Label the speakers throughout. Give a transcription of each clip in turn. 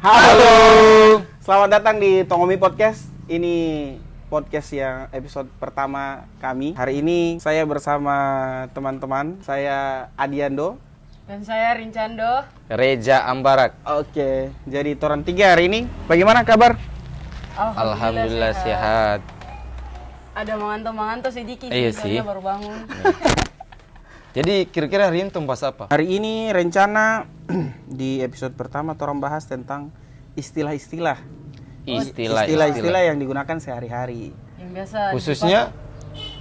Speaker 1: Halo. Selamat datang di Tongomi Podcast. Ini podcast yang episode pertama kami. Hari ini saya bersama teman-teman. Saya Adiando
Speaker 2: Dan saya Rincando.
Speaker 3: Reja Ambarak.
Speaker 1: Oke, jadi orang tiga hari ini. Bagaimana kabar?
Speaker 3: Alhamdulillah sehat.
Speaker 2: Ada manganto sedikit.
Speaker 3: Iya
Speaker 2: soalnya
Speaker 3: sih.
Speaker 2: baru bangun.
Speaker 3: Jadi kira-kira hari ini tuh bahas apa?
Speaker 1: Hari ini rencana di episode pertama orang bahas tentang istilah-istilah yang digunakan sehari-hari.
Speaker 2: Yang biasa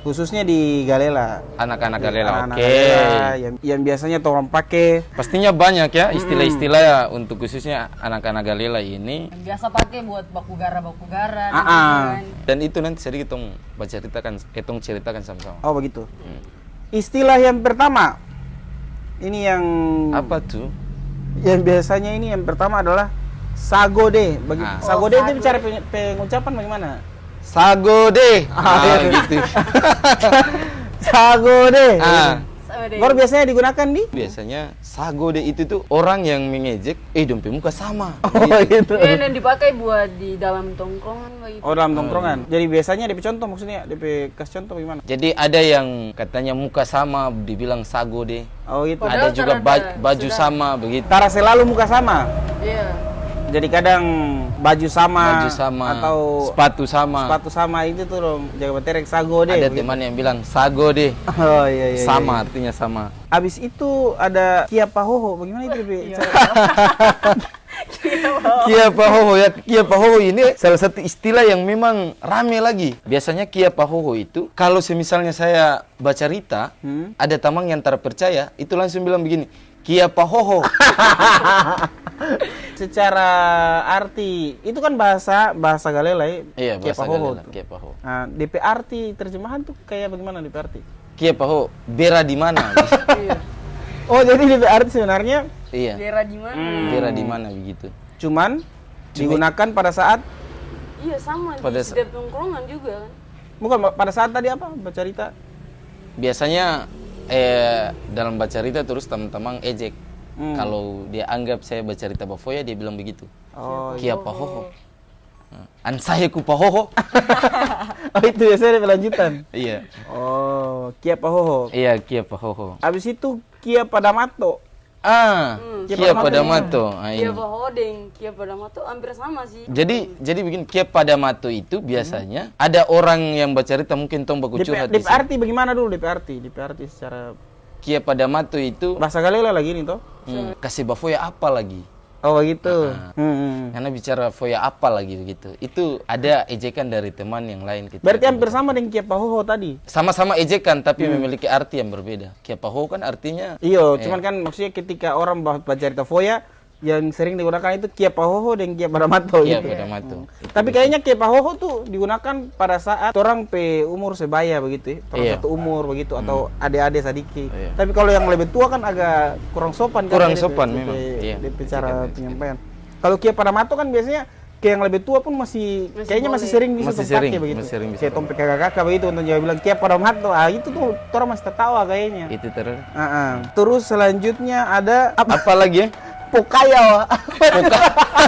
Speaker 3: Khususnya
Speaker 1: di Galela.
Speaker 3: anak-anak Galela.
Speaker 1: Anak-anak
Speaker 3: Oke.
Speaker 1: Galela yang biasanya orang pakai.
Speaker 3: Pastinya banyak ya istilah-istilah ya untuk khususnya anak-anak Galela ini.
Speaker 2: yang biasa pakai buat baku gara.
Speaker 3: Dan itu nanti sedikit tong ceritakan sama-sama.
Speaker 1: Oh begitu. Istilah yang pertama, ini yang
Speaker 3: Apa tuh?
Speaker 1: yang biasanya ini yang pertama adalah sagode. Sagode itu cara pengucapan bagaimana?
Speaker 3: Sagode. Gitu.
Speaker 1: Sagode. Baru biasanya digunakan di?
Speaker 3: Biasanya sagode itu tuh orang yang mengejek, dompe muka sama.
Speaker 1: Oh gitu.
Speaker 2: Dan dipakai buat di dalam tongkrongan begitu.
Speaker 1: Oh dalam tongkrongan. Jadi biasanya DP contoh maksudnya DP kasih contoh bagaimana?
Speaker 3: Jadi ada yang katanya muka sama dibilang sagode.
Speaker 1: Oh gitu.
Speaker 2: Padahal
Speaker 3: Ada juga
Speaker 2: terada
Speaker 3: baju
Speaker 2: sudah.
Speaker 3: sama begitu.
Speaker 1: Tara selalu muka sama.
Speaker 2: Iya.
Speaker 1: Jadi kadang baju sama atau
Speaker 3: sepatu sama.
Speaker 1: sepatu sama itu tuh dong jaga baterek sagode.
Speaker 3: Ada
Speaker 1: begitu.
Speaker 3: teman yang bilang sagode.
Speaker 1: Oh iya.
Speaker 3: Sama
Speaker 1: Iya.
Speaker 3: artinya sama.
Speaker 1: Abis itu ada kia pahoho. Bagaimana itu DP?
Speaker 3: Kia pahoho ya. Kia pahoho ini salah satu istilah yang memang rame lagi. Biasanya kia pahoho itu kalau semisalnya saya baca Rita, ada tamang yang terpercaya itu langsung bilang begini, kia pahoho.
Speaker 1: Secara arti itu kan bahasa Galela ya.
Speaker 3: Iya,
Speaker 1: kia
Speaker 3: bahasa
Speaker 1: pahoho
Speaker 3: Galela,
Speaker 1: tuh.
Speaker 3: kia pahoho.
Speaker 1: Nah, DP arti terjemahan tuh kayak bagaimana DP arti?
Speaker 3: Kia pahoho, bera di mana?
Speaker 2: Iya.
Speaker 1: Oh, jadi DP arti sebenarnya
Speaker 3: Iya.
Speaker 2: Daerah di mana?
Speaker 3: Bera di mana begitu.
Speaker 1: cuman digunakan pada saat
Speaker 2: Iya sama
Speaker 3: Pada
Speaker 2: di setiap tongkrongan juga kan.
Speaker 1: bukan pada saat tadi apa baca Rita?
Speaker 3: Biasanya dalam baca Rita terus teman-teman ejek. Kalau dia anggap saya baca Rita Bafoya dia bilang begitu.
Speaker 1: Oh,
Speaker 3: Kia pahoho. Ansaheku pahoho.
Speaker 1: oh itu biasanya DP lanjutan.
Speaker 3: Iya.
Speaker 1: Oh, kia pahoho.
Speaker 3: Iya, kia pahoho.
Speaker 1: Habis itu kia padamato.
Speaker 3: Kia padamato.
Speaker 2: Kia pahodeng, kia padamato hampir sama sih.
Speaker 3: Jadi begini, kia padamato itu biasanya ada orang yang baca Rita mungkin tong baku curhat di
Speaker 1: DP
Speaker 3: sini.
Speaker 1: arti bagaimana dulu DP arti secara
Speaker 3: Kia padamato itu
Speaker 1: bahasa Galela lagi nih toh?
Speaker 3: kasih bafoya apa lagi?
Speaker 1: Oh begitu.
Speaker 3: Karena bicara foya apa lagi begitu. Itu ada ejekan dari teman yang lain.
Speaker 1: Berarti hampir sama dengan kia pahoho tadi.
Speaker 3: Sama-sama ejekan tapi memiliki arti yang berbeda. Kia pahoho kan artinya
Speaker 1: Iya, cuman kan maksudnya ketika orang baca Rita Foya yang sering digunakan itu kia pahoho dan kia padamato
Speaker 3: kia
Speaker 1: gitu.
Speaker 3: padamato.
Speaker 1: Tapi kayaknya kia pahoho tuh digunakan pada saat orang pe umur sebaya begitu ya. Orang
Speaker 3: Iya.
Speaker 1: satu umur begitu atau adik-adik sadiki.
Speaker 3: Iya.
Speaker 1: Tapi kalau yang lebih tua kan agak kurang sopan kan.
Speaker 3: Kurang
Speaker 1: DP
Speaker 3: sopan memang. Iya.
Speaker 1: DP cara penyampaian. Kalau kia padamato kan biasanya kayak yang lebih tua pun kayaknya masih
Speaker 2: boleh.
Speaker 1: sering bisa
Speaker 3: Masih
Speaker 1: pakai
Speaker 3: sering,
Speaker 1: begitu.
Speaker 3: masih sering bisa
Speaker 1: Kayak tompe kakak-kakak begitu untuk jawab bilang kia padamato. Ah itu tuh orang masih tertawa kayaknya.
Speaker 3: Itu terus.
Speaker 1: Terus selanjutnya ada
Speaker 3: Apa lagi ya?
Speaker 1: pokaya.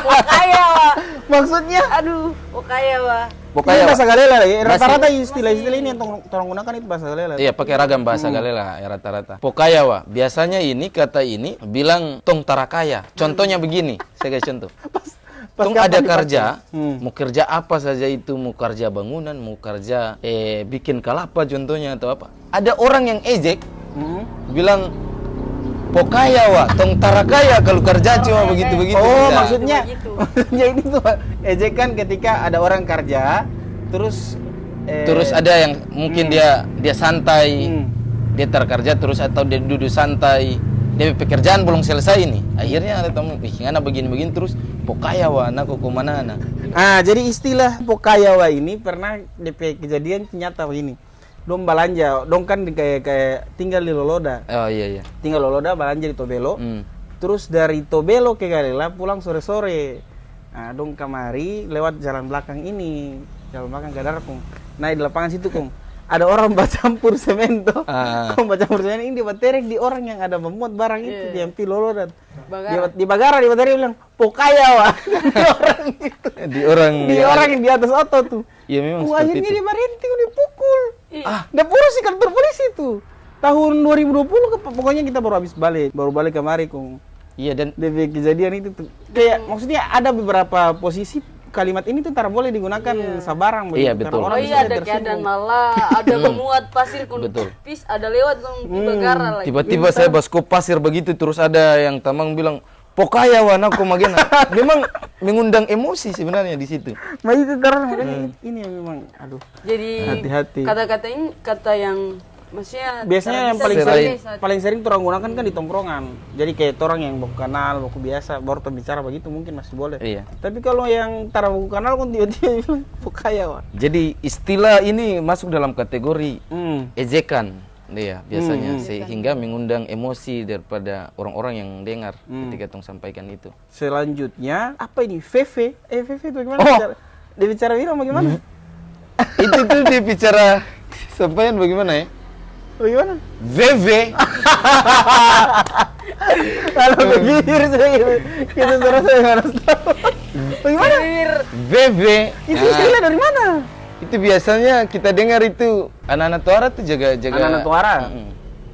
Speaker 2: Pokaya wa.
Speaker 1: Maksudnya
Speaker 2: Aduh, pokaya wa.
Speaker 1: ini bahasa Galela ya.
Speaker 3: Masih-
Speaker 1: Rata-rata istilah-istilah ini yang orang gunakan itu bahasa Galela.
Speaker 3: Iya, pakai ragam bahasa Galela ya rata-rata. Pokaya wa. Biasanya ini kata ini bilang tong tarakaya. Contohnya begini, saya kasih contoh.
Speaker 1: Pas
Speaker 3: Tong
Speaker 1: kapan
Speaker 3: ada
Speaker 1: dipakai?
Speaker 3: kerja, mau kerja apa saja itu, mau kerja bangunan, mau kerja bikin kalapa contohnya atau apa. Ada orang yang ejek bilang pokaya wa, tong tarakaya kalau kerja cuma begitu-begitu.
Speaker 1: Oh,
Speaker 3: bisa.
Speaker 1: maksudnya
Speaker 2: Begitu.
Speaker 1: maksudnya ini tuh ejekan ketika ada orang kerja terus
Speaker 3: Terus ada yang mungkin dia santai, dia terkerja terus atau dia duduk santai, dia pekerjaan belum selesai nih. Akhirnya ada tamu, ngana begini-begini terus pokaya wa, nak kok mana na.
Speaker 1: jadi istilah pokaya wa ini pernah DP kejadian nyata begini. Dong belanja, dong kan kayak tinggal di Loloda.
Speaker 3: Oh iya.
Speaker 1: Tinggal Loloda belanja di Tobelo. Terus dari Tobelo ke Galela pulang sore-sore. Nah, dong kamari lewat jalan belakang ini, jalan belakang Gadarkung. Nah, di lapangan situ, Kung. ada orang bacampur semento.
Speaker 3: Ah.
Speaker 1: Kau bacampur semento ini dibaterek di orang yang ada memuat barang itu
Speaker 2: Iya.
Speaker 1: yang pilolo dan
Speaker 2: Bagara.
Speaker 1: di Bagara di baterek bilang pokaya wah. Di orang itu.
Speaker 3: Di orang
Speaker 1: Di orang yang di atas oto tuh.
Speaker 3: Iya memang
Speaker 1: Wah,
Speaker 3: seperti
Speaker 1: akhirnya
Speaker 3: itu.
Speaker 1: dia berhenti, dipukul.
Speaker 2: Iya.
Speaker 1: Udah polisi kantor polisi tuh. Tahun 2020 pokoknya kita baru habis balik, kemari kong.
Speaker 3: Iya dan
Speaker 1: Dari kejadian itu tuh. Kayak maksudnya ada beberapa posisi kalimat ini tuh tak boleh digunakan sabarang
Speaker 3: Iya,
Speaker 1: begitu.
Speaker 3: betul.
Speaker 1: Karena
Speaker 2: Oh
Speaker 1: orang bisa
Speaker 2: iya, ada
Speaker 1: tersinggung.
Speaker 2: keadaan malah, ada memuat pasir kun
Speaker 3: Betul.
Speaker 2: pis, ada lewat kun di Bagara lagi.
Speaker 3: tiba-tiba saya baskop pasir begitu terus ada yang tamang bilang pokaya wana ko magena. Memang mengundang emosi sebenarnya di situ.
Speaker 1: Nah itu terus makanya ini yang memang aduh.
Speaker 2: Jadi
Speaker 1: Hati-hati.
Speaker 2: kata-kata ini kata yang maksudnya
Speaker 1: Biasanya yang
Speaker 2: bisa
Speaker 1: paling
Speaker 2: dipakai
Speaker 1: sering
Speaker 2: saat-
Speaker 1: paling sering orang gunakan kan di tongkrongan. Jadi kayak orang yang baku kenal, baku biasa, baru tuh bicara begitu mungkin masih boleh.
Speaker 3: Iya.
Speaker 1: Tapi kalau yang tara baku kenal kan tiba-tiba bilang pokaya wah.
Speaker 3: Jadi istilah ini masuk dalam kategori ejekan dia biasanya sehingga mengundang emosi daripada orang-orang yang dengar ketika tong sampaikan itu.
Speaker 1: Selanjutnya apa ini? VV. VV itu bagaimana?
Speaker 3: Oh.
Speaker 1: Dia bicara bilang bagaimana?
Speaker 3: Itu tuh dia bicara sampaian bagaimana ya?
Speaker 1: Bagaimana?
Speaker 3: VV.
Speaker 1: Kalau begir saya kita suara saya nggak harus tahu. Bagaimana?
Speaker 3: VV.
Speaker 1: Itu istilah dari mana?
Speaker 3: Itu biasanya kita dengar itu anak-anak tuara tuh jaga-jaga.
Speaker 1: Anak-anak tuara?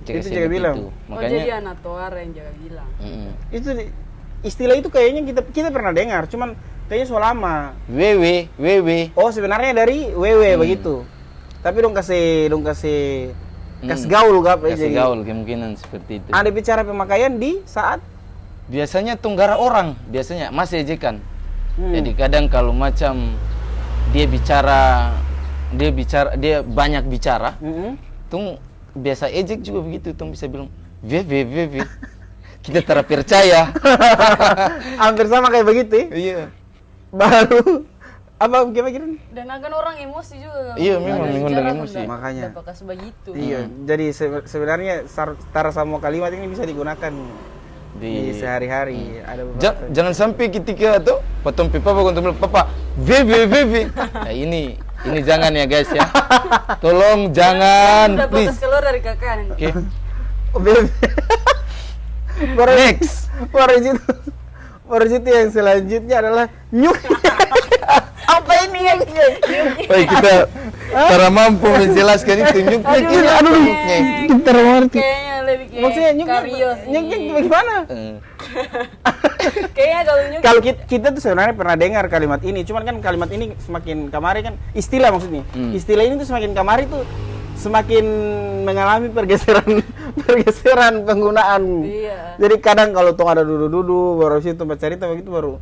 Speaker 3: Jaga
Speaker 1: Itu
Speaker 3: sendiri
Speaker 1: jaga bilang?
Speaker 3: itu.
Speaker 2: Oh
Speaker 3: Makanya
Speaker 2: jadi anak tuara yang jaga bilang.
Speaker 1: Itu istilah itu kayaknya kita pernah dengar, cuman kayaknya so lama.
Speaker 3: WW.
Speaker 1: Oh sebenarnya dari WW begitu. Tapi dong kasih gaul gak?
Speaker 3: Kasih gaul kemungkinan seperti itu.
Speaker 1: Ada bicara pemakaian di saat
Speaker 3: Biasanya tunggara orang, biasanya masih ejekan. Jadi kadang kalau macam dia banyak bicara, tung biasa ejek juga begitu, tung bisa bilang VV. Kita terpercaya.
Speaker 1: hampir sama kayak begitu.
Speaker 3: Iya.
Speaker 1: Baru apa gimana?
Speaker 2: Dan akan orang emosi juga.
Speaker 3: Iya,
Speaker 2: Ada
Speaker 3: memang
Speaker 2: bicara
Speaker 3: mengundang
Speaker 2: kan,
Speaker 3: emosi.
Speaker 2: nggak-
Speaker 1: Makanya.
Speaker 2: nggak pakai sebegitu.
Speaker 1: Iya, jadi sebenarnya tara semua kalimat ini bisa digunakan di sehari-hari. Ada beberapa.
Speaker 3: Jangan sampai ketika tuh potong pipa untuk bilang papa VV. Nah, ini jangan ya guys ya. Tolong jangan
Speaker 2: Udah
Speaker 3: please.
Speaker 2: bekas keluar dari kakak.
Speaker 3: Oke.
Speaker 1: Oh, bebe.
Speaker 3: Next.
Speaker 1: Baru itu yang selanjutnya adalah nyuk. Apa ini yang
Speaker 3: Baik kita cara mampu menjelaskan itu nyuk-nyuk ini
Speaker 1: aduh,
Speaker 3: nyuk-nyuk.
Speaker 1: kita mengerti.
Speaker 2: Kayaknya lebih kayak
Speaker 1: Maksudnya
Speaker 2: Kario sih.
Speaker 1: nyuk bagaimana?
Speaker 2: Kayaknya kalau nyuk
Speaker 1: Kalau kita tuh sebenarnya pernah dengar kalimat ini, cuman kan kalimat ini semakin kamari kan istilah maksudnya. Istilah ini tuh semakin kamari tuh semakin mengalami pergeseran penggunaan.
Speaker 2: Iya.
Speaker 1: Jadi kadang kalau tuh ada duduk-duduk baru situ tempat cerita begitu baru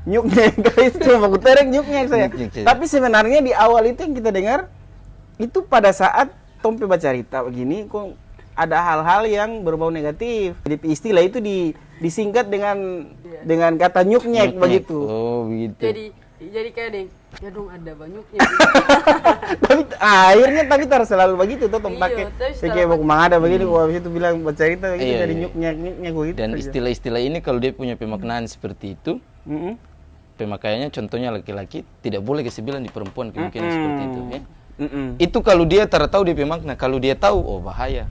Speaker 1: nyuknya guys cuma baku tereng nyuknya saya.
Speaker 3: Nyuk saja.
Speaker 1: Tapi sebenarnya di awal itu yang kita dengar itu pada saat tompe baca cerita begini kok ada hal-hal yang berbau negatif. Jadi istilah itu disingkat dengan kata nyuknyek begitu.
Speaker 3: Oh begitu.
Speaker 2: jadi kayak deng. Ya dong ada banyaknya.
Speaker 1: Tapi akhirnya tar selalu begitu tuh tom
Speaker 2: Iya,
Speaker 1: pakai
Speaker 2: tapi setelah
Speaker 1: kayak mau mengada begini gua habis itu bilang baca cerita begitu
Speaker 3: Iya,
Speaker 1: dari
Speaker 3: iya.
Speaker 1: nyuknyek begitu.
Speaker 3: Dan
Speaker 1: saja.
Speaker 3: istilah-istilah ini kalau dia punya pemaknaan seperti itu,
Speaker 1: Mm-mm.
Speaker 3: pemakaiannya contohnya laki-laki tidak boleh kasih bilang di perempuan kemungkinan seperti itu ya.
Speaker 1: Mm-mm.
Speaker 3: Itu kalau dia tahu dia pemakna, kalau dia tahu oh bahaya.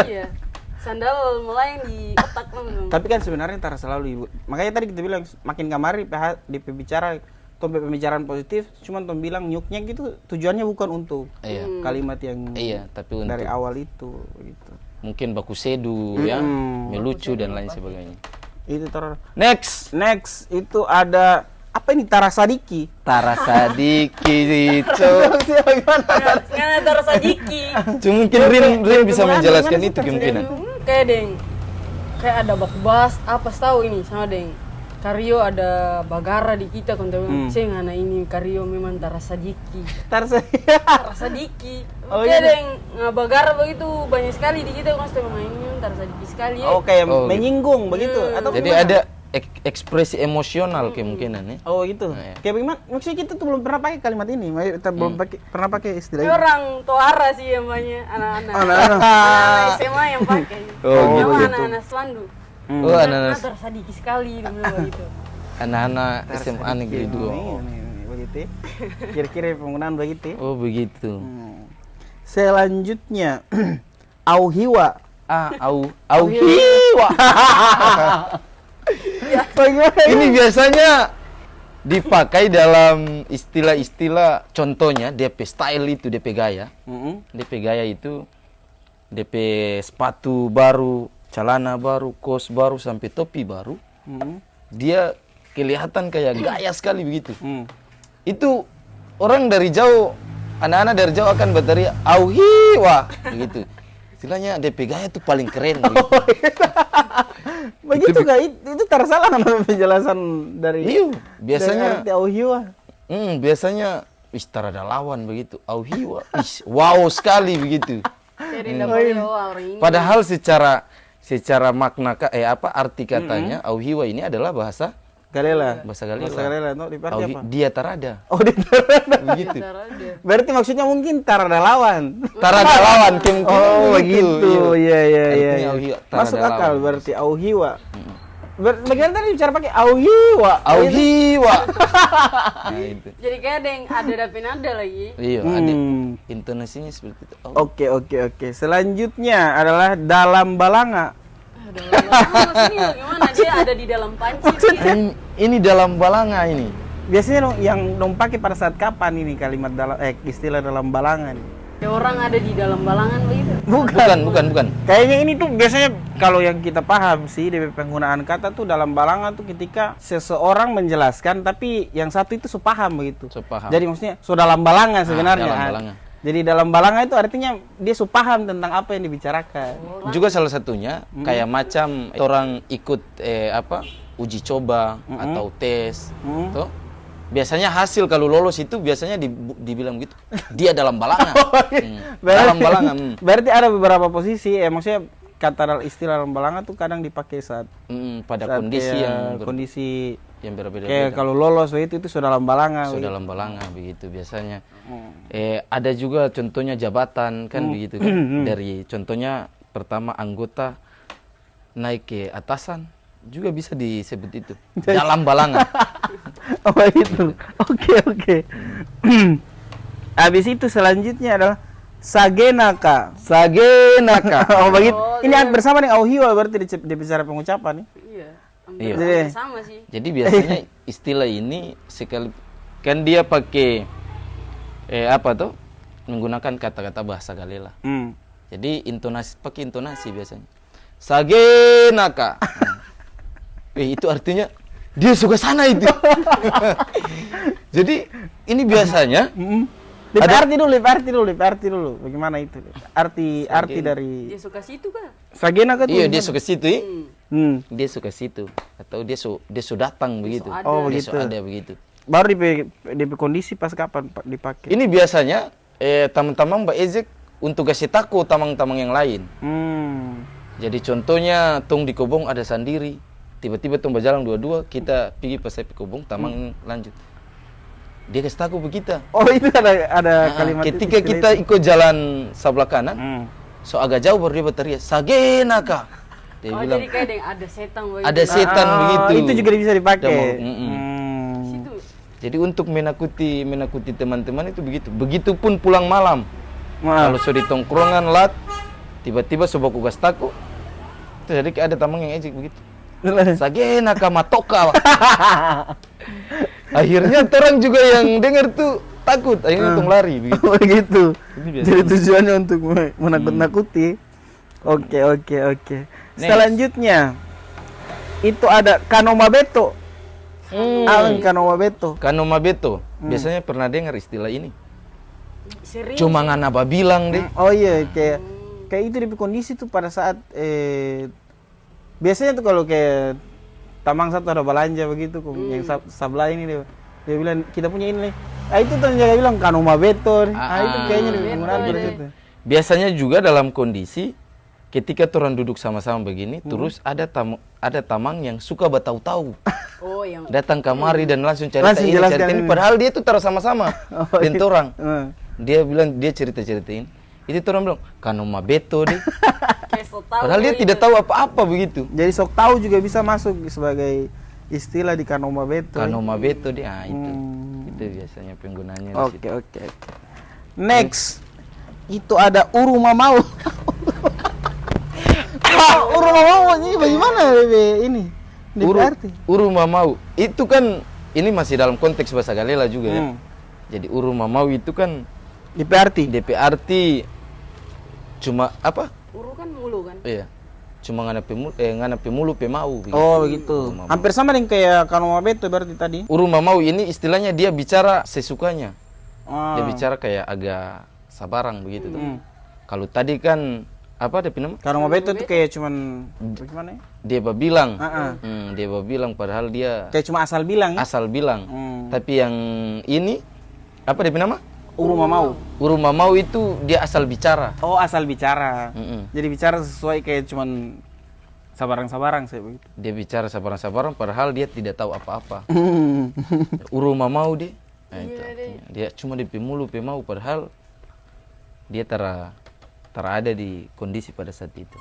Speaker 2: Iya. Sandal melayang di otak langsung.
Speaker 1: Tapi kan sebenarnya tar selalu ibu. Makanya tadi kita bilang makin kamari di pembicara tombe pembicaraan positif, cuman tom bilang nyuknya gitu tujuannya bukan untuk
Speaker 3: Iya.
Speaker 1: kalimat yang
Speaker 3: Iya, tapi untuk
Speaker 1: dari awal itu gitu.
Speaker 3: mungkin baku sedu ya, melucu dan lain sebagainya.
Speaker 1: Itu
Speaker 3: Next.
Speaker 1: next itu ada apa ini Tarasadiki.
Speaker 3: Tarasadiki itu.
Speaker 2: Nggak ada rasa jiki.
Speaker 3: Cuma mungkin Rin bisa menjelaskan itu kemungkinan.
Speaker 2: Kayak deng. Kayak ada bakbas, apa tahu ini sama deng. Kario ada Bagara di kita kon tahu ceng anak ini Kario memang tarasa jiki. Tarasa jiki.
Speaker 1: Oh,
Speaker 2: Oke
Speaker 1: iya.
Speaker 2: deng, Bagara begitu banyak sekali di kita kon tahu mainin tarasa jiki sekali ya.
Speaker 1: Oh kayak
Speaker 3: Oh, gitu.
Speaker 1: menyinggung begitu atau
Speaker 3: Jadi
Speaker 1: gimana?
Speaker 3: ada ekspresi emosional kemungkinan ya.
Speaker 1: Oh gitu.
Speaker 3: Nah, ya.
Speaker 1: Kayak bagaimana? Maksudnya kita tuh belum pernah pakai kalimat ini. Kita belum pernah pakai istilah
Speaker 2: Ini
Speaker 1: ini.
Speaker 2: orang Toara sih namanya anak-anak.
Speaker 1: Anak-anak.
Speaker 2: Anak SMA yang pakai.
Speaker 3: Oh,
Speaker 2: Nama
Speaker 3: gitu.
Speaker 2: anak-anak Selandu.
Speaker 3: Oh, anak-anak
Speaker 2: Tarasa jiki sekali dia bilang begitu.
Speaker 3: anak-anak SMA negeri 2.
Speaker 1: Ini, begitu. Kira-kira penggunaan begitu.
Speaker 3: Oh begitu.
Speaker 1: Selanjutnya auhiwa.
Speaker 3: Auhiwa.
Speaker 1: Bagaimana?
Speaker 3: Ini biasanya dipakai dalam istilah-istilah, contohnya DP style itu, DP gaya. DP gaya itu DP sepatu baru, celana baru, kos baru sampai topi baru. Dia kelihatan kayak gaya sekali begitu. Itu orang dari jauh, anak-anak dari jauh akan berteriak auhiwa begitu. Istilahnya DP gaya itu paling keren.
Speaker 1: Begitu kah? Itu tersalah nama penjelasan dari
Speaker 3: Iya, biasanya
Speaker 1: dari arti auhiwa.
Speaker 3: Biasanya tarada lawan begitu. Auhiwa. Wow sekali begitu.
Speaker 2: Jadi nggak boleh orang ini.
Speaker 3: Padahal secara makna arti katanya auhiwa ini adalah bahasa
Speaker 1: Galela.
Speaker 3: bahasa Galela.
Speaker 1: Bahasa Galela, no, dipakai apa?
Speaker 3: Dia tarada.
Speaker 1: Oh, di tarada.
Speaker 3: Begitu.
Speaker 1: Berarti maksudnya mungkin tarada lawan.
Speaker 3: Tarada lawan kemungkinan
Speaker 1: Oh, begitu. Iya, iya, iya.
Speaker 3: Artinya
Speaker 1: iya.
Speaker 3: auhiwa,
Speaker 1: Masuk
Speaker 3: tarada
Speaker 1: akal
Speaker 3: lawan.
Speaker 1: berarti auhiwa. Bagaimana tadi bicara pakai auhiwa?
Speaker 3: Auhiwa. Nah, itu.
Speaker 2: Jadi kayak ada dapin ada lagi.
Speaker 3: Iya, ada intonasinya seperti itu.
Speaker 1: Oke, oke, oke. Selanjutnya adalah dalam balanga.
Speaker 2: Maksudnya gimana? Dia ada di dalam panci.
Speaker 3: Ini dalam balanga ini.
Speaker 1: Biasanya yang dong pakai pada saat kapan ini kalimat dalam istilah dalam balanga nih?
Speaker 2: Ya, orang ada di dalam balangan begitu.
Speaker 3: Bukan.
Speaker 1: Kayaknya ini tuh biasanya kalau yang kita paham sih dari penggunaan kata tuh dalam balanga tuh ketika seseorang menjelaskan tapi yang satu itu sepaham begitu.
Speaker 3: Sepaham.
Speaker 1: Jadi maksudnya dalam balanga sebenarnya.
Speaker 3: dalam balanga.
Speaker 1: Jadi dalam balanga itu artinya dia sepaham tentang apa yang dibicarakan.
Speaker 3: Juga salah satunya kayak macam orang ikut uji coba atau tes, toh. Biasanya hasil kalau lolos itu biasanya dibilang gitu. Dia dalam balanga. Dalam balanga.
Speaker 1: Berarti ada beberapa posisi, maksudnya kata istilah dalam balanga tuh kadang dipakai saat
Speaker 3: pada
Speaker 1: saat
Speaker 3: kondisi
Speaker 1: kondisi
Speaker 3: yang berbeda-beda.
Speaker 1: kayak kalau lolos itu sudah dalam balanga.
Speaker 3: Dalam balanga begitu biasanya. Ada juga contohnya jabatan kan begitu kan. Dari contohnya pertama anggota naik ke atasan juga bisa disebut itu dalam balanga.
Speaker 1: Oh itu. Oke. Habis itu selanjutnya adalah sagenaka. Oh begitu. Ini bersama dengan auhiwa berarti di bicara pengucapan nih.
Speaker 2: Iya.
Speaker 1: Jadi,
Speaker 2: Sama sih.
Speaker 3: Jadi biasanya istilah ini sekali kan dia pakai menggunakan kata-kata bahasa Galela. Jadi pakai intonasi biasanya. Sagenaka. Itu artinya dia suka sana itu. Jadi ini biasanya
Speaker 1: arti dulu. Bagaimana itu? Arti dari
Speaker 2: Dia suka situ kan?
Speaker 1: sagenaka tuh.
Speaker 3: iya dia suka situ.
Speaker 1: Hmm.
Speaker 3: Dia suka situ atau dia su datang begitu.
Speaker 1: Oh
Speaker 3: Dia
Speaker 1: begitu.
Speaker 3: ada begitu.
Speaker 1: Baru di kondisi pas kapan dipakai?
Speaker 3: Ini biasanya teman-teman Mbak Ezek untuk kasih tahu tamang-tamang yang lain. Jadi contohnya tong di Kobong ada sendiri, tiba-tiba tong berjalan dua-dua, kita pergi pas saya Kobong, tamang lanjut. Dia kasih tahu begitu.
Speaker 1: Oh itu ada kalimat
Speaker 3: ketika
Speaker 1: istilah
Speaker 3: kita
Speaker 1: itu.
Speaker 3: ikut jalan sebelah kanan, so agak jauh baru dia berteriak, sagenaka. Dia bilang,
Speaker 2: jadi kayak ada setan begitu.
Speaker 3: ada setan begitu.
Speaker 1: Itu juga bisa dipakai.
Speaker 2: Situ.
Speaker 3: Jadi untuk menakuti teman-teman itu begitu. Begitupun pulang malam. Kalau sudah di tongkrongan lat, tiba-tiba sobat kugas taku, itu jadi kayak ada tamang yang ejek begitu. Sagenaka matoka. Akhirnya orang juga yang dengar tuh takut, akhirnya tong lari begitu.
Speaker 1: Oh gitu.
Speaker 3: Ini biasa.
Speaker 1: Jadi tujuannya untuk menakut-nakuti. Oke. Selanjutnya itu ada kanomabeto. Kanomabeto.
Speaker 3: Kanomabeto. Biasanya pernah dengar istilah ini.
Speaker 2: Serius.
Speaker 3: Cuma ngana bilang deh.
Speaker 1: Oh iya, kayak itu di kondisi tuh pada saat biasanya tuh kalau kayak tamang satu ada belanja begitu, yang sebelah ini dia bilang kita punya ini nih. Itu ternyata bilang kanomabeto. Itu kayaknya di penggunaan dari situ.
Speaker 3: Biasanya juga dalam kondisi ketika orang duduk sama-sama begini, terus ada tamang yang suka bertahu-tahu.
Speaker 2: Oh, yang
Speaker 3: Datang kamari dan langsung cerita ini, padahal dia tuh taruh sama-sama dan orang. Dia bilang dia cerita-ceritain. Itu orang bilang kanomabeto deh. Padahal dia tidak tahu apa-apa begitu.
Speaker 1: Jadi sok tahu juga bisa masuk sebagai istilah di kanomabeto.
Speaker 3: Kanomabeto dia itu biasanya penggunaannya di situ.
Speaker 1: Oke. Next. itu ada Urumamau. Wah, Urumamau ini bagaimana ini?
Speaker 3: Urumamau itu kan ini masih dalam konteks bahasa Galela juga ya. Jadi Urumamau itu kan DP arti cuma apa?
Speaker 2: Uru kan mulu kan?
Speaker 3: Iya. Cuma ngana pemulu pemau begitu.
Speaker 1: Oh, begitu. Hampir sama dengan kayak Kanomabeto berarti tadi.
Speaker 3: Urumamau ini istilahnya dia bicara sesukanya. Dia bicara kayak agak sabarang begitu tuh. Kalau tadi kan apa DP nama?
Speaker 1: Kanomabeto itu kayak cuman bagaimana ya?
Speaker 3: Dia bilang. Dia bilang padahal dia
Speaker 1: kayak cuma asal bilang. Ya?
Speaker 3: Asal bilang. Tapi yang ini apa DP nama?
Speaker 1: Urumamau.
Speaker 3: Urumamau itu dia asal bicara.
Speaker 1: Oh, asal bicara. Jadi bicara sesuai kayak cuman sabarang-sabarang saya begitu.
Speaker 3: Dia bicara sabarang-sabarang padahal dia tidak tahu apa-apa. Urumamau dia. Nah, itu. Dia cuma di pemulu pemau padahal dia terada di kondisi pada saat itu.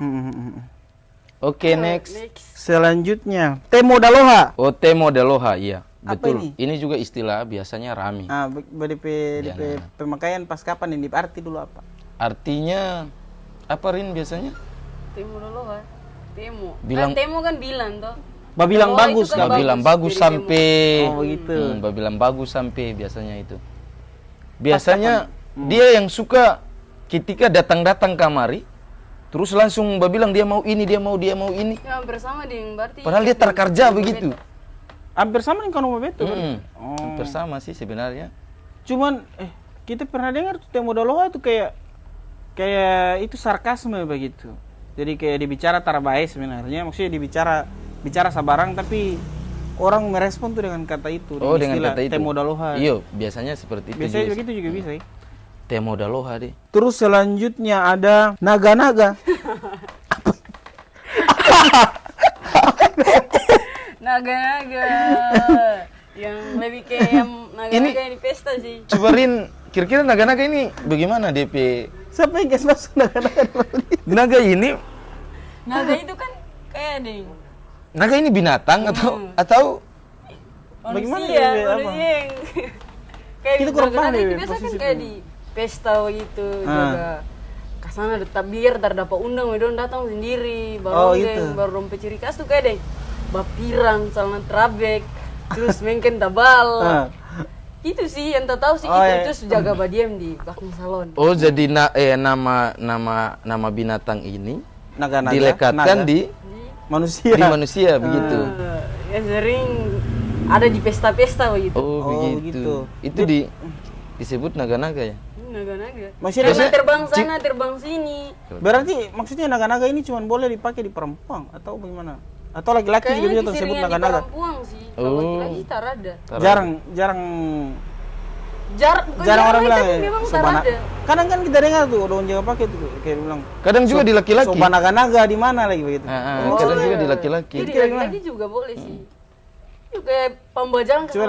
Speaker 3: Oke, next.
Speaker 1: Selanjutnya, Temo Daloha.
Speaker 3: Oh, Temo Daloha, iya.
Speaker 1: Apa
Speaker 3: Betul. Ini juga istilah biasanya rami.
Speaker 1: DP pemakaian pas kapan ini? Arti dulu apa?
Speaker 3: Artinya apa Rin biasanya?
Speaker 2: Temo Daloha. Temo.
Speaker 3: Bilang
Speaker 2: Temo kan bilang toh.
Speaker 1: Babilang bagus kan?
Speaker 3: Babilang bagus sampai.
Speaker 1: Oh, begitu.
Speaker 3: Babilang bagus sampai biasanya itu. Biasanya dia yang suka ketika datang-datang kamari terus langsung babilang dia mau ini, dia mau ini.
Speaker 2: Ya, hampir sama dengan berarti.
Speaker 3: Padahal dia terkerja begitu.
Speaker 1: Hampir sama dengan Kanomabeto.
Speaker 3: Hampir sama sih sebenarnya.
Speaker 1: Cuman kita pernah dengar tuh Temo Daloha itu kayak itu sarkasme begitu. Jadi kayak dibicara terbaik sebenarnya. Maksudnya bicara sabarang tapi orang merespon tuh dengan kata itu.
Speaker 3: Oh, dengan kata itu.
Speaker 1: Temo Daloha.
Speaker 3: Iya, biasanya seperti itu.
Speaker 1: Biasanya begitu juga bisa ya.
Speaker 3: Temo Daloha deh.
Speaker 1: Terus selanjutnya ada naga-naga.
Speaker 2: Naga-naga. Yang lebih kayak yang naga-naga yang di pesta sih.
Speaker 3: Coba Rin, kira-kira naga-naga ini bagaimana DP?
Speaker 1: Siapa yang guys masuk naga-naga?
Speaker 3: Naga ini?
Speaker 2: Naga itu kan kayak deh.
Speaker 3: Naga ini binatang atau
Speaker 1: bagaimana
Speaker 2: manusia,
Speaker 1: ya,
Speaker 2: manusia yang kayak
Speaker 1: Kita kurang paham
Speaker 2: naga-naga
Speaker 1: ya,
Speaker 2: itu biasa kan
Speaker 1: posisi
Speaker 2: kayak
Speaker 1: itu.
Speaker 2: di pesta gitu juga. Kasana tetap biar terdapat undang wedon datang sendiri baru baru dompet ciri khas tuh kayak deh bapirang celana trabek terus mungkin tabal itu sih yang tak tahu sih itu terus jaga badiam di belakang salon.
Speaker 3: Oh, jadi nama binatang ini
Speaker 1: Naga-naga
Speaker 3: dilekatkan di
Speaker 1: manusia.
Speaker 3: Di manusia begitu.
Speaker 2: Yang sering ada di pesta-pesta begitu.
Speaker 3: Oh, begitu. Itu disebut naga-naga ya?
Speaker 2: Naga-naga.
Speaker 1: Maksudnya
Speaker 2: terbang sana, terbang sini.
Speaker 1: Berarti maksudnya naga-naga ini cuma boleh dipakai di perempuan atau bagaimana? Atau laki-laki juga bisa tersebut naga-naga?
Speaker 2: Kayaknya di perempuan sih. Kalau laki-laki tak ada.
Speaker 1: Jarang orang bilang ya.
Speaker 2: Sobana.
Speaker 1: Kadang kan kita dengar tuh orang Jawa pakai tuh kayak bilang.
Speaker 3: Kadang juga di laki-laki.
Speaker 1: Soba naga-naga di mana lagi begitu?
Speaker 3: Kadang juga di laki-laki.
Speaker 2: Jadi laki-laki juga boleh sih. Itu kayak pembajalan.
Speaker 1: Cuma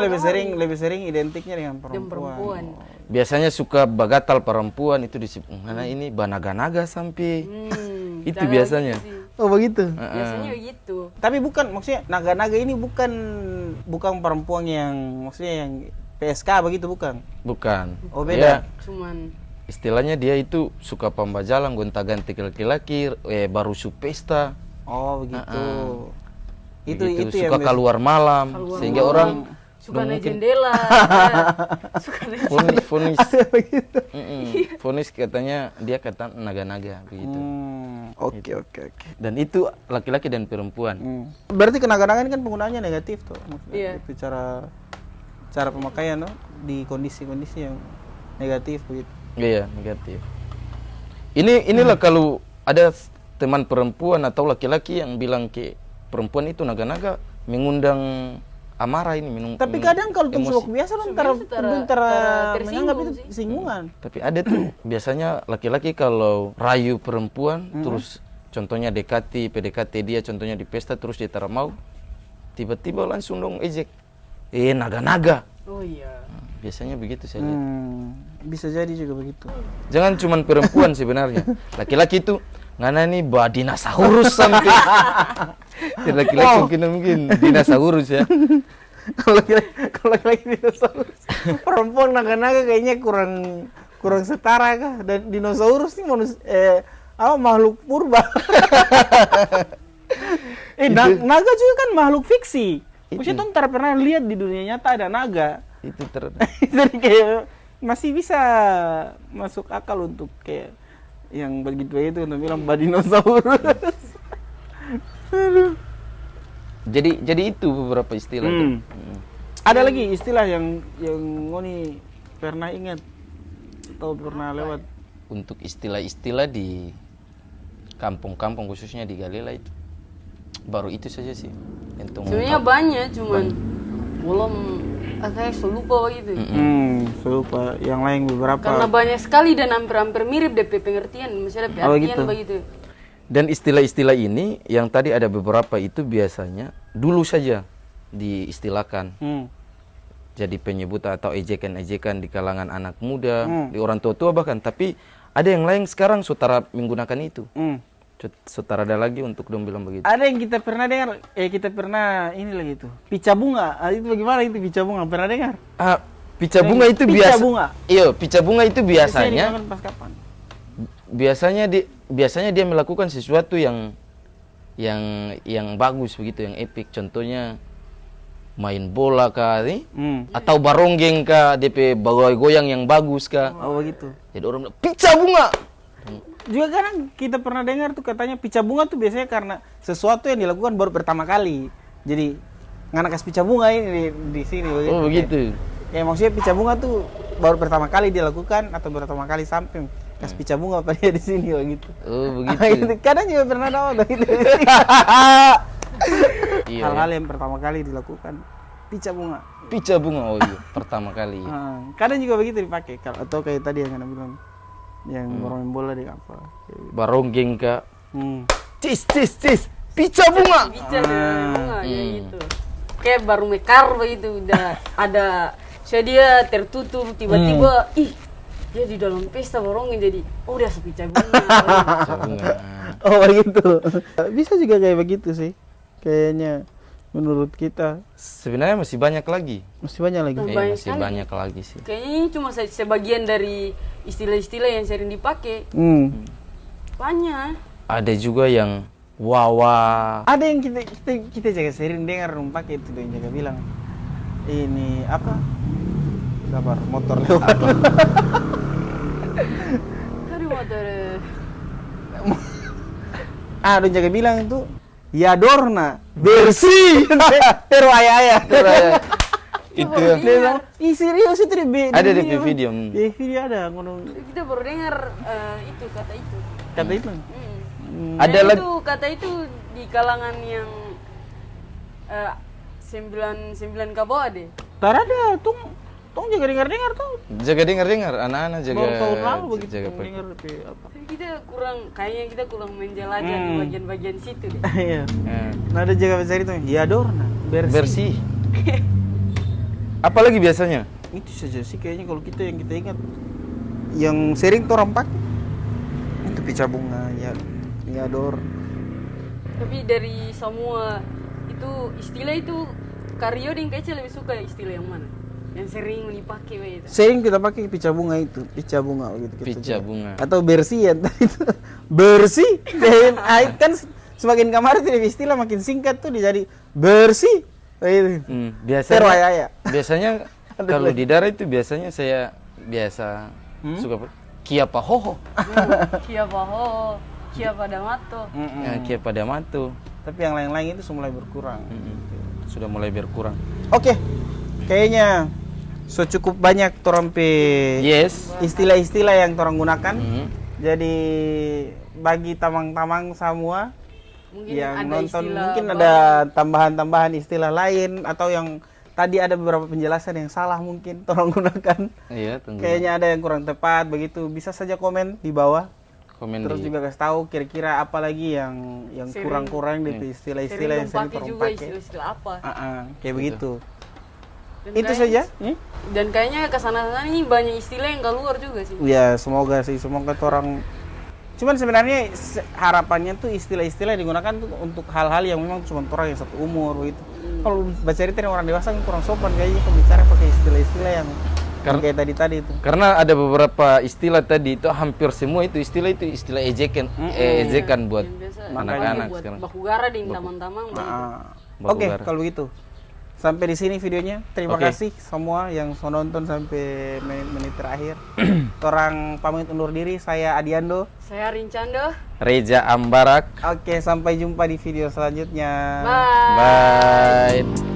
Speaker 1: lebih sering identiknya dengan perempuan.
Speaker 3: Biasanya suka bagatal perempuan itu disebut mana ini banaga-naga sampai itu biasanya.
Speaker 1: Oh, begitu.
Speaker 2: Biasanya begitu.
Speaker 1: Tapi bukan maksudnya naga-naga ini bukan perempuan yang maksudnya yang PSK begitu bukan?
Speaker 3: Bukan.
Speaker 1: Oh, beda.
Speaker 2: Cuman
Speaker 3: istilahnya dia itu suka pembajalan gonta-ganti laki-laki baru su pesta.
Speaker 1: Oh, begitu. Itu
Speaker 3: suka keluar malam sehingga orang
Speaker 2: suka naik jendela. Suka naik
Speaker 3: fonis fonis katanya dia kata naga-naga begitu.
Speaker 1: Oke.
Speaker 3: Dan itu laki-laki dan perempuan.
Speaker 1: Berarti kenaga-naga ini kan penggunaannya negatif tuh.
Speaker 2: Iya.
Speaker 1: Itu cara pemakaian no? Di kondisi-kondisi yang negatif begitu.
Speaker 3: Iya, negatif. Inilah kalau ada teman perempuan atau laki-laki yang bilang ke perempuan itu naga-naga mengundang amarah ini
Speaker 1: tapi kadang kalau tuh biasa kan menganggap itu singgungan.
Speaker 3: Tapi ada tuh biasanya laki-laki kalau rayu perempuan terus contohnya PDKT dia contohnya di pesta terus dia mau tiba-tiba langsung dong ejek naga-naga.
Speaker 2: Oh iya.
Speaker 3: Biasanya begitu saya lihat.
Speaker 1: Bisa jadi juga begitu.
Speaker 3: Jangan cuman perempuan sebenarnya. Laki-laki itu ngana nih bawa dinosaurus sampai. Laki-laki mungkin dinosaurus ya.
Speaker 1: Kalau laki-laki dinosaurus. Perempuan naga-naga kayaknya kurang setara kah? Dan dinosaurus ini makhluk purba. Naga juga kan makhluk fiksi. Maksudnya tuh pernah lihat di dunia nyata ada naga.
Speaker 3: Itu
Speaker 1: Jadi kayak masih bisa masuk akal untuk kayak yang begitu itu untuk bilang dinosaurus.
Speaker 3: Jadi itu beberapa istilah tuh.
Speaker 1: Ada lagi istilah yang Ngoni pernah ingat atau pernah lewat?
Speaker 3: Untuk istilah-istilah di kampung-kampung khususnya di Galela itu baru itu saja sih.
Speaker 2: Sebenarnya banyak, cuman belum kayak selupa begitu.
Speaker 1: Selupa. Yang lain beberapa.
Speaker 2: Karena banyak sekali dan hampir-hampir mirip DP pengertian, misalnya DP artian begitu.
Speaker 3: Dan istilah-istilah ini yang tadi ada beberapa itu biasanya dulu saja diistilahkan. Jadi penyebutan atau ejekan-ejekan di kalangan anak muda, di orang tua-tua bahkan. Tapi ada yang lain sekarang sutara menggunakan itu. Sutara ada lagi untuk dong bilang begitu.
Speaker 1: Ada yang kita pernah dengar, kita pernah ini lagi itu. Pica bunga. Itu bagaimana itu pica bunga? Pernah dengar?
Speaker 3: Pica bunga itu
Speaker 1: pica bunga.
Speaker 3: Iya, pica bunga itu biasanya.
Speaker 1: Pas kapan?
Speaker 3: Biasanya dia melakukan sesuatu yang bagus begitu, yang epic. Contohnya main bola kah, atau baronggeng kah, DP goyang yang bagus kah.
Speaker 1: Oh begitu.
Speaker 3: Jadi orang bilang pica bunga.
Speaker 1: Juga kadang kita pernah dengar tuh katanya pica bunga tuh biasanya karena sesuatu yang dilakukan baru pertama kali. Jadi nganakas pica bunga ini di sini begitu.
Speaker 3: Oh begitu.
Speaker 1: Ya maksudnya pica bunga tuh baru pertama kali dilakukan atau pertama kali sampai kas pica bunga pada dia di sini begitu.
Speaker 3: Oh begitu.
Speaker 1: Kadang juga pernah dapat begitu. Hal-hal yang pertama kali dilakukan pica bunga.
Speaker 3: Pica bunga, oh iya, pertama kali.
Speaker 1: Kadang juga begitu dipakai atau kayak tadi yang Anda bilang yang bermain bola di apa?
Speaker 3: Baronggeng kak. Cis, pica bunga.
Speaker 2: Pica bunga ya gitu. Kayak baru mekar begitu, udah ada dia tertutup tiba-tiba dia di dalam pesta baronggeng jadi udah sepica bunga.
Speaker 1: Oh begitu. Bisa juga kayak begitu sih. Kayaknya menurut kita
Speaker 3: sebenarnya masih banyak lagi.
Speaker 1: Masih banyak lagi.
Speaker 3: Masih banyak lagi sih.
Speaker 2: Kayaknya ini cuma sebagian dari istilah-istilah yang sering dipakai. Banyak.
Speaker 3: Ada juga yang wawa.
Speaker 1: Ada yang kita jaga sering dengar pakai itu yang jaga bilang ini apa? Sabar, motor lewat.
Speaker 2: Hari motor.
Speaker 1: Dong jaga bilang itu ya dorna bersih terwaya.
Speaker 3: Itu
Speaker 2: dia bilang,
Speaker 1: serius itu
Speaker 3: ada di video.
Speaker 1: Di video ada ngomong.
Speaker 2: Kita baru dengar itu kata itu.
Speaker 1: Kata itu.
Speaker 3: Ada lagi
Speaker 2: itu kata itu di kalangan yang 9 kabawa deh.
Speaker 1: Tar ada tong jaga dengar tuh.
Speaker 3: Jaga dengar anak-anak jaga.
Speaker 1: Baru tahun lalu begitu
Speaker 3: jaga
Speaker 1: dengar apa.
Speaker 2: Kayaknya kita kurang menjelajah di bagian-bagian situ deh.
Speaker 1: Iya. Nah ada jaga besar itu ya dorna bersih.
Speaker 3: Apalagi biasanya?
Speaker 1: Itu saja sih kayaknya kalau kita ingat yang sering tuh orang pakai itu pica bunga ya dor.
Speaker 2: Tapi dari semua itu istilah itu Karyo dan Kece lebih suka istilah yang mana? Yang sering dipakai begitu.
Speaker 1: Sering kita pakai pica bunga itu, pica bunga gitu.
Speaker 3: Pica bunga.
Speaker 1: Atau bersih ya tadi itu. Bersih. Dan kan semakin kemarin istilah makin singkat tuh jadi bersih. Itu.
Speaker 3: Biasanya kalau di daerah itu biasanya saya biasa suka Kia Pahoho.
Speaker 2: Kia Pahoho, Kia Padamato.
Speaker 3: Kia Padamato.
Speaker 1: Tapi yang lain-lain itu sudah mulai berkurang.
Speaker 3: Sudah mulai berkurang.
Speaker 1: Oke. Kayaknya cukup banyak torampe istilah-istilah yang torang gunakan. Jadi bagi tamang-tamang semua
Speaker 2: mungkin
Speaker 1: yang
Speaker 2: ada
Speaker 1: nonton
Speaker 2: istilah
Speaker 1: mungkin
Speaker 2: baru.
Speaker 1: ada tambahan-tambahan istilah lain atau yang tadi ada beberapa penjelasan yang salah mungkin torang gunakan.
Speaker 3: Iya, tentu.
Speaker 1: Kayaknya ada yang kurang tepat begitu. Bisa saja komen di bawah. Terus juga kasih tahu kira-kira apa lagi yang kurang-kurang dari istilah-istilah yang sering torang
Speaker 2: juga
Speaker 1: pakai.
Speaker 2: istilah apa.
Speaker 1: Kayak begitu.
Speaker 2: Dan
Speaker 1: Itu
Speaker 2: kayaknya-
Speaker 1: saja.
Speaker 2: Dan kayaknya kesana-sana ini banyak istilah yang keluar juga sih.
Speaker 1: Ya semoga orang. Cuman sebenarnya harapannya tuh istilah-istilah yang digunakan tuh untuk hal-hal yang memang cuma orang yang satu umur begitu. Kalau baca cerita orang dewasa kan kurang sopan kayaknya kalau bicara pakai istilah-istilah yang Kayak tadi itu.
Speaker 3: Karena ada beberapa istilah tadi itu hampir semua itu istilah ejekan, ejekan buat
Speaker 2: Yang biasa
Speaker 3: anak-anak
Speaker 2: buat
Speaker 3: sekarang.
Speaker 2: bakugara di taman-taman.
Speaker 1: Oke,
Speaker 3: Bakugara.
Speaker 1: kalau gitu. Sampai di sini videonya. Terima
Speaker 3: Oke.
Speaker 1: kasih semua yang sudah nonton sampai menit terakhir. Orang pamit undur diri, saya Adiando.
Speaker 2: Saya Rincando.
Speaker 3: Reza Ambarak.
Speaker 1: Oke, sampai jumpa di video selanjutnya.
Speaker 2: Bye.
Speaker 3: Bye.